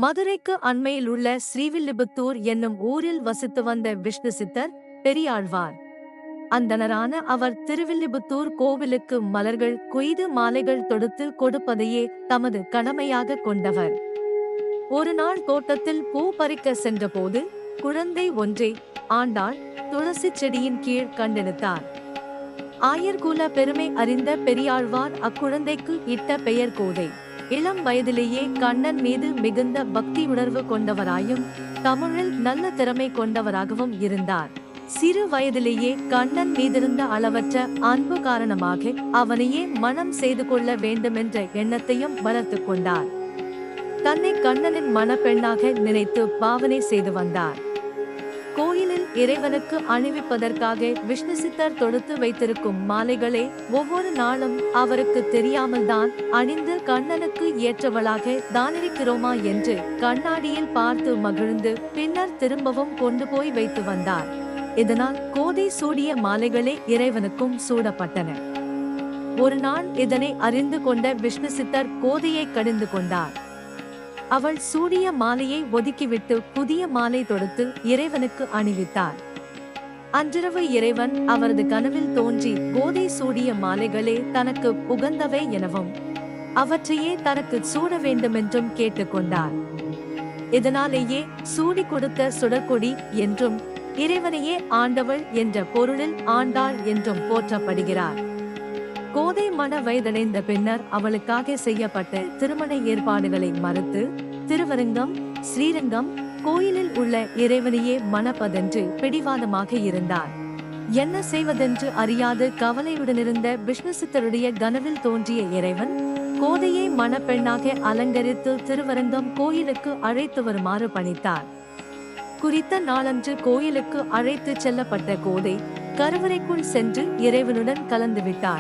மதுரைக்கு அண்மையில் உள்ள ஸ்ரீவில்லிபுத்தூர் என்னும் ஊரில் வசித்து வந்த விஷ்ணு சித்தர் பெரியாழ்வார். அந்தணரான அவர் திருவில்லிபுத்தூர் கோவிலுக்கு மலர்கள் கொய்து மாலைகள் தொடுத்து கொடுப்பதையே தமது கடமையாக கொண்டவர். ஒரு நாள் தோட்டத்தில் பூ பறிக்க சென்றபோது குழந்தை ஒன்றை ஆண்டாள் துளசி செடியின் கீழ் கண்டெடுத்தார். ஆயர்குல பெருமை அறிந்த பெரியாழ்வார் அக்குழந்தைக்கு இட்ட பெயர் கோதை. இளம் வயதிலேயே கண்ணன் மீது மிகுந்த பக்தி உணர்வு கொண்டவராயும் தமிழில் நல்ல திறமை கொண்டவராகவும் இருந்தார். சிறு வயதிலேயே கண்ணன் மீதிருந்த அளவற்ற அன்பு காரணமாக அவனையே மனம் செய்து கொள்ள வேண்டுமென்ற எண்ணத்தையும் வளர்த்து கொண்டார். தன்னை கண்ணனின் மணப்பெண்ணாக நினைத்து பாவனை செய்து வந்தார். கோயிலில் இறைவனுக்கு அணிவிப்பதற்காக விஷ்ணு சித்தர் தொடுத்து வைத்திருக்கும் மாலைகளை ஒவ்வொரு நாளும் அவருக்கு தெரியாமல்தான் அணிந்து கண்ணனுக்கு ஏற்றவளாக தானிருக்கிறோமா என்று கண்ணாடியில் பார்த்து மகிழ்ந்து பின்னர் திரும்பவும் கொண்டு போய் வைத்து வந்தார். இதனால் கோதை சூடிய மாலைகளே இறைவனுக்கும் சூடப்பட்டன. ஒரு நாள் இதனை அறிந்து கொண்ட விஷ்ணு சித்தர் கோதையை கடிந்து கொண்டார். அவள் சூடிய மாலையை ஒதுக்கிவிட்டு புதிய மாலை தொடுத்து இறைவனுக்கு அணிவித்தார். அன்றிரவு இறைவன் அவரது கனவில் தோன்றி கோதை சூடிய மாலைகளே தனக்கு உகந்தவை எனவும் அவற்றையே தனக்கு சூட வேண்டுமென்றும் கேட்டுக்கொண்டார். இதனாலேயே சூடி கொடுத்த சுடற்கொடி என்றும் இறைவனையே ஆண்டவள் என்ற பொருளில் ஆண்டாள் என்றும் போற்றப்படுகிறார். கோதை மன வயதடைந்த பின்னர் அவளுக்காக செய்யப்பட்ட திருமண ஏற்பாடுகளை மறுத்து திருவரங்கம் ஸ்ரீரங்கம் கோயிலில் உள்ள இறைவனையே மணப்பதென்று பிடிவாதமாக இருந்தார். என்ன செய்வதென்று அறியாது கவலையுடனிருந்த விஷ்ணு சித்தருடைய கனவில் தோன்றிய இறைவன் கோதையை மணப்பெண்ணாக அலங்கரித்து திருவரங்கம் கோயிலுக்கு அழைத்து வருமாறு பணித்தார். குறித்த நாளன்று கோயிலுக்கு அழைத்து செல்லப்பட்ட கோதை கருவறைக்குள் சென்று இறைவனுடன் கலந்துவிட்டார்.